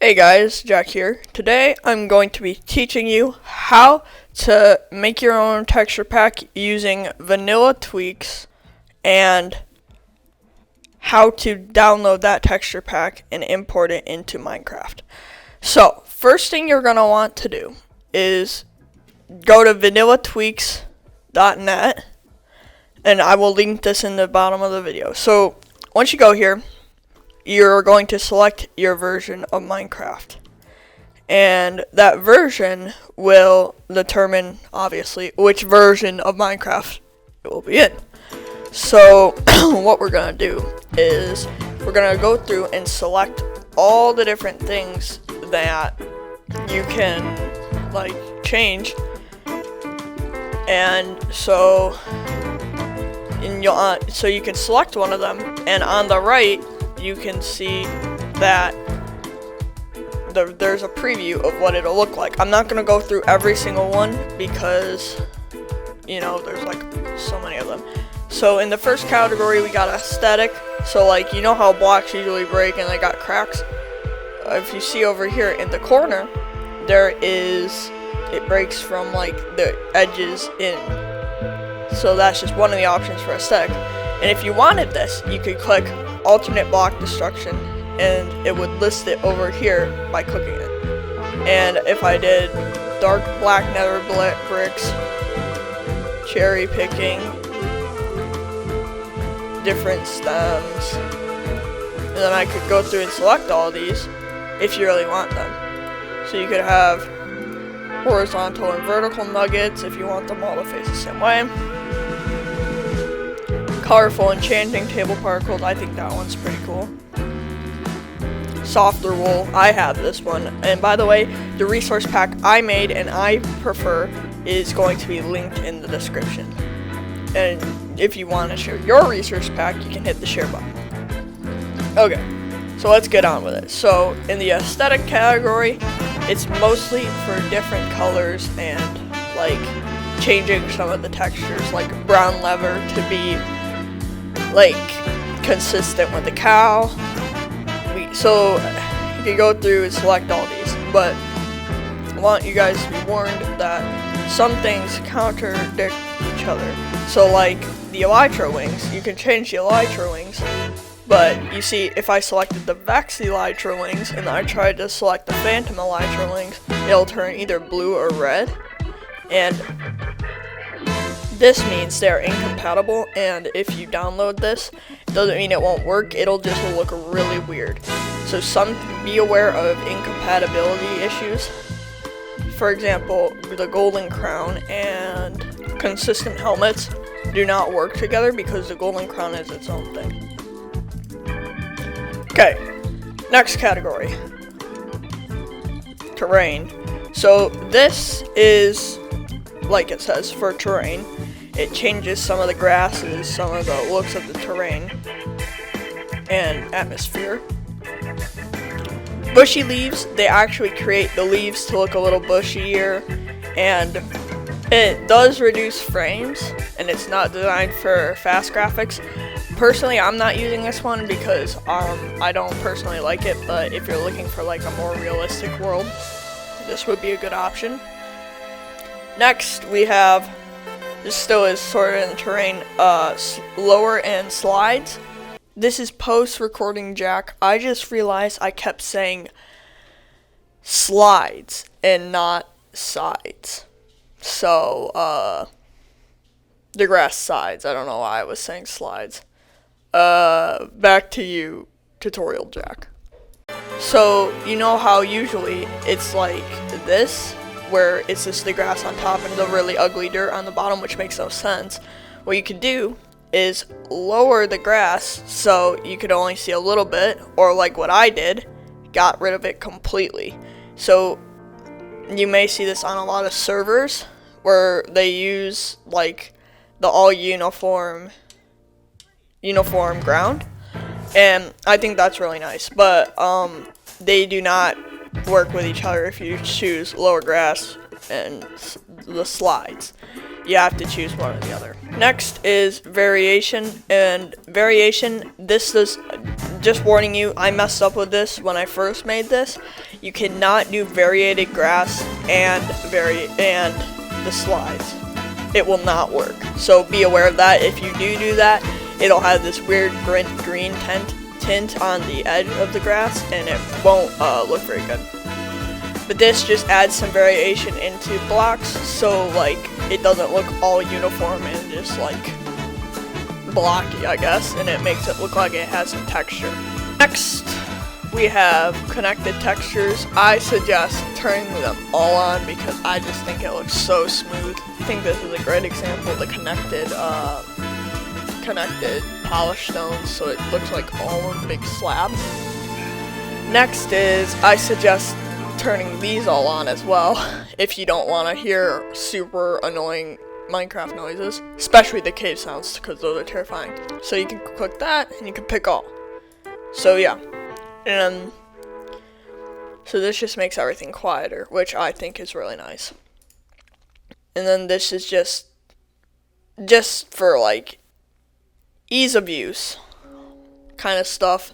Hey guys, Jack here. Today I'm going to be teaching you how to make your own texture pack using vanilla tweaks and how to download that texture pack and import it into Minecraft. So, first thing you're going to want to do is go to vanillatweaks.net, and I will link this in the bottom of the video. So, once you go here, you're going to select your version of Minecraft, and that version will determine, obviously, which version of Minecraft it will be in. So what we're gonna do is we're gonna go through and select all the different things that you can change, and so you can select one of them, and on the right you can see that there's a preview of what it'll look like. I'm not going to go through every single one because, there's so many of them. So in the first category we got aesthetic. So you know how blocks usually break and they got cracks? If you see over here in the corner, it breaks from the edges in. So that's just one of the options for aesthetic. And if you wanted this, you could click alternate block destruction, and it would list it over here by clicking it. And if I did dark black nether bricks, cherry picking, different stems, and then I could go through and select all these if you really want them. So you could have horizontal and vertical nuggets if you want them all to face the same way. Colorful enchanting table particles, I think that one's pretty cool. Softer wool, I have this one. And by the way, the resource pack I made and I prefer is going to be linked in the description. And if you want to share your resource pack, you can hit the share button. Okay, so let's get on with it. So in the aesthetic category, it's mostly for different colors and changing some of the textures, like brown leather to be consistent with the cow. So you can go through and select all these, but I want you guys to be warned that some things contradict each other. So the elytra wings, you can change the elytra wings, but you see if I selected the Vex elytra wings and I tried to select the Phantom elytra wings, it'll turn either blue or red, and this means they're incompatible, and if you download this, it doesn't mean it won't work, it'll just look really weird. So be aware of incompatibility issues. For example, the golden crown and consistent helmets do not work together because the golden crown is its own thing. Okay, next category. Terrain. So this is, like it says, for terrain. It changes some of the grasses, some of the looks of the terrain and atmosphere. Bushy leaves, they actually create the leaves to look a little bushier, and it does reduce frames, and it's not designed for fast graphics. Personally, I'm not using this one because I don't personally like it, but if you're looking for a more realistic world, this would be a good option. Next, we have, this still is sort of in the terrain, lower and slides. This is post-recording Jack. I just realized I kept saying slides and not sides. So, the grass sides. I don't know why I was saying slides. Back to you, tutorial Jack. So, you know how usually it's like this, where it's just the grass on top and the really ugly dirt on the bottom, which makes no sense. What you can do is lower the grass so you could only see a little bit, or what I did, got rid of it completely. So you may see this on a lot of servers where they use the all uniform ground, and I think that's really nice, but they do not work with each other if you choose lower grass and the slides. You have to choose one or the other. Next is variation, and variation, this just warning you, I messed up with this when I first made this. You cannot do variated grass and the slides. It will not work. So be aware of that. If you do that, it'll have this weird green tint on the edge of the grass, and it won't look very good. But this just adds some variation into blocks, so like it doesn't look all uniform and just like blocky, I guess, and it makes it look like it has some texture. Next, we have connected textures. I suggest turning them all on because I just think it looks so smooth. I think this is a great example of the connected polished stones, so it looks like all one big slab. Next is, I suggest turning these all on as well if you don't want to hear super annoying Minecraft noises, especially the cave sounds, because those are terrifying. So you can click that and you can pick all. So yeah, and so this just makes everything quieter, which I think is really nice. And then this is just for like ease of use kind of stuff.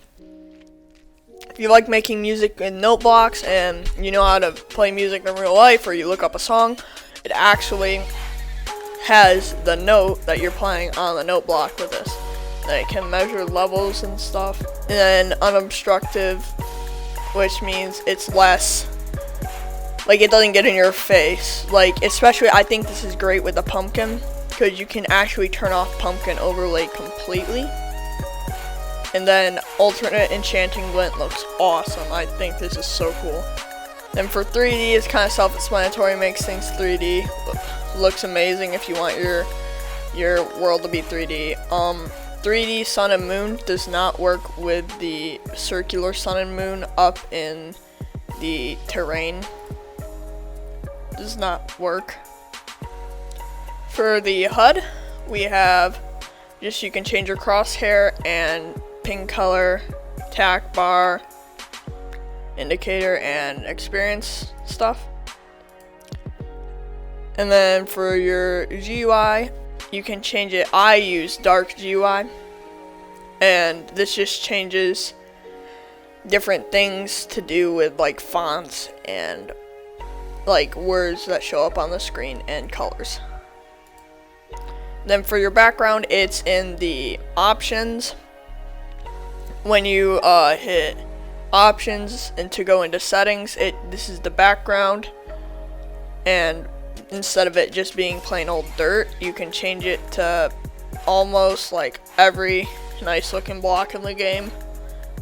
If you like making music in note blocks and you know how to play music in real life, or you look up a song, it actually has the note that you're playing on the note block with this. And it can measure levels and stuff. And then unobstructive, which means it's less, like it doesn't get in your face. Like, especially I think this is great with the pumpkin, because you can actually turn off pumpkin overlay completely. And then alternate enchanting glint looks awesome. I think this is so cool. Then for 3D, it's kind of self-explanatory, makes things 3D. Looks amazing if you want your world to be 3D. 3D sun and moon does not work with the circular sun and moon up in the terrain. Does not work. For the HUD, we have just, you can change your crosshair and ping color, tack bar, indicator, and experience stuff. And then for your GUI, you can change it. I use dark GUI, and this just changes different things to do with like fonts and like words that show up on the screen and colors. Then for your background, it's in the options. When you hit options and to go into settings, this is the background, and instead of it just being plain old dirt, you can change it to almost like every nice looking block in the game.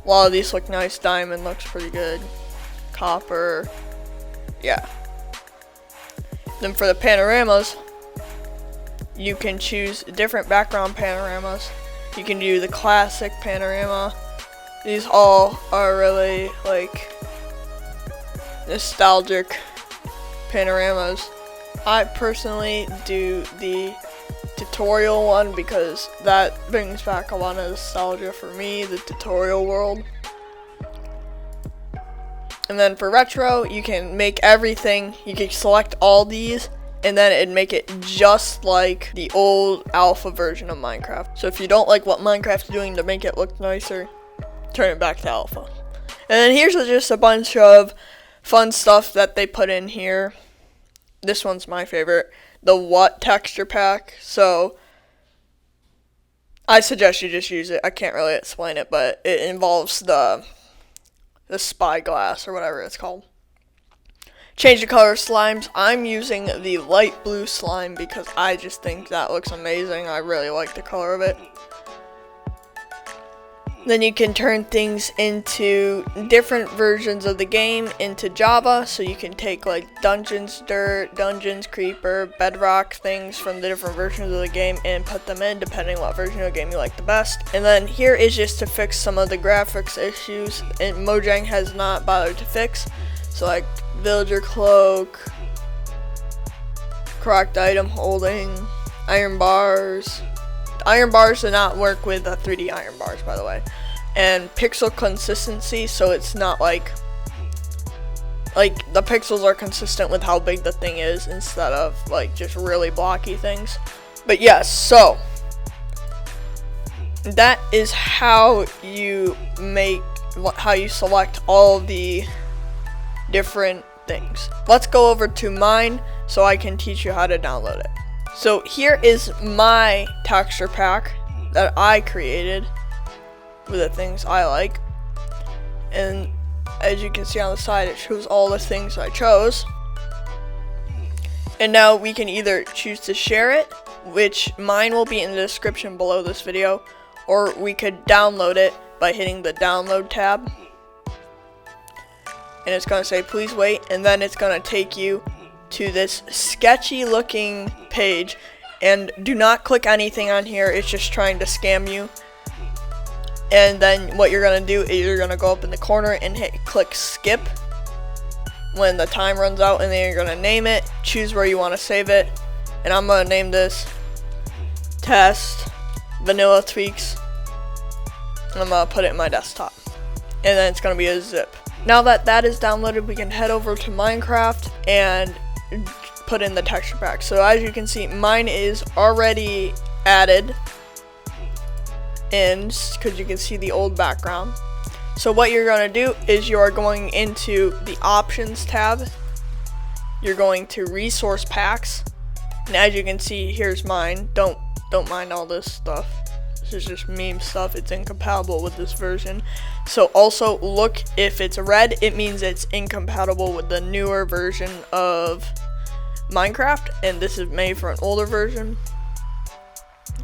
A lot of these look nice. Diamond looks pretty good. Copper, yeah. Then for the panoramas, you can choose different background panoramas. You can do the classic panorama. These all are really like nostalgic panoramas. I personally do the tutorial one because that brings back a lot of nostalgia for me, the tutorial world. And then for retro, you can make everything, you can select all these, and then it'd make it just like the old alpha version of Minecraft. So if you don't like what Minecraft's doing to make it look nicer, turn it back to alpha. And then here's just a bunch of fun stuff that they put in here. This one's my favorite, the what texture pack. So I suggest you just use it. I can't really explain it, but it involves the spyglass or whatever it's called. Change the color of slimes. I'm using the light blue slime because I just think that looks amazing. I really like the color of it. Then you can turn things into different versions of the game into Java. So you can take like dungeons, dirt, dungeons, creeper, bedrock things from the different versions of the game and put them in depending what version of the game you like the best. And then here is just to fix some of the graphics issues and Mojang has not bothered to fix. So like villager cloak, cracked item holding, iron bars. Iron bars do not work with 3D iron bars, by the way. And pixel consistency, so it's not like the pixels are consistent with how big the thing is instead of like just really blocky things. But yes, so that is how you select all the different things. Let's go over to mine so I can teach you how to download it. So here is my texture pack that I created with the things I like, and as you can see on the side, it shows all the things I chose. And now we can either choose to share it, which mine will be in the description below this video, or we could download it by hitting the download tab. And it's going to say please wait, and then it's going to take you to this sketchy looking page. And do not click anything on here, it's just trying to scam you. And then what you're going to do is you're going to go up in the corner and click skip when the time runs out, and then you're going to name it, choose where you want to save it, and I'm going to name this test vanilla tweaks, and I'm going to put it in my desktop, and then it's going to be a zip. Now that that is downloaded, we can head over to Minecraft and put in the texture pack. So as you can see, mine is already added in because you can see the old background. So what you're going to do is you are going into the options tab, you're going to resource packs, and as you can see, here's mine. Don't mind all this stuff, this is just meme stuff, it's incompatible with this version. So also look, if it's red, it means it's incompatible with the newer version of Minecraft, and this is made for an older version.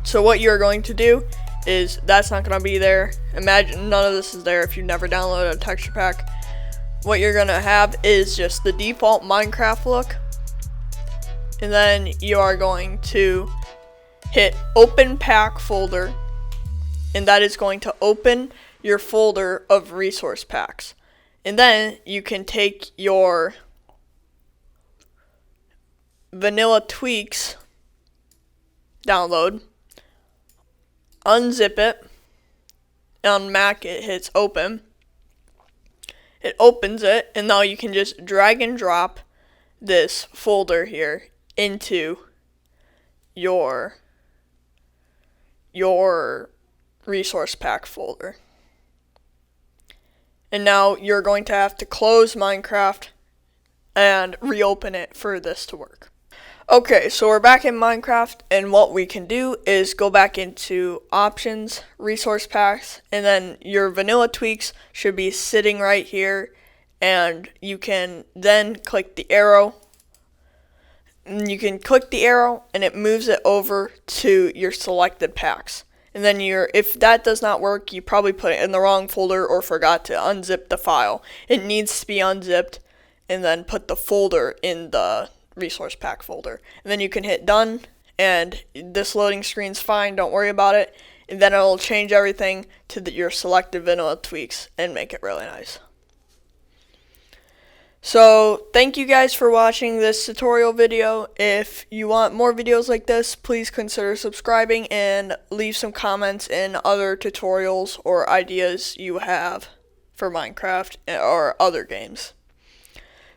So what you're going to do is, that's not going to be there. Imagine none of this is there if you never downloaded a texture pack. What you're going to have is just the default Minecraft look, and then you are going to hit open pack folder, and that is going to open your folder of resource packs. And then you can take your vanilla tweaks download, unzip it. On Mac it hits open, it opens it, and now you can just drag and drop this folder here into your resource pack folder. And now you're going to have to close Minecraft and reopen it for this to work. Okay, so we're back in Minecraft, and what we can do is go back into options, resource packs, and then your vanilla tweaks should be sitting right here, and you can then click the arrow. And you can click the arrow and it moves it over to your selected packs. And then if that does not work, you probably put it in the wrong folder or forgot to unzip the file. It needs to be unzipped, and then put the folder in the resource pack folder, and then you can hit done, and this loading screen's fine, don't worry about it, and then it'll change everything to your selected vanilla tweaks and make it really nice. So thank you guys for watching this tutorial video. If you want more videos like this, please consider subscribing and leave some comments in other tutorials or ideas you have for Minecraft or other games.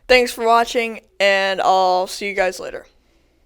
Thanks for watching, and I'll see you guys later.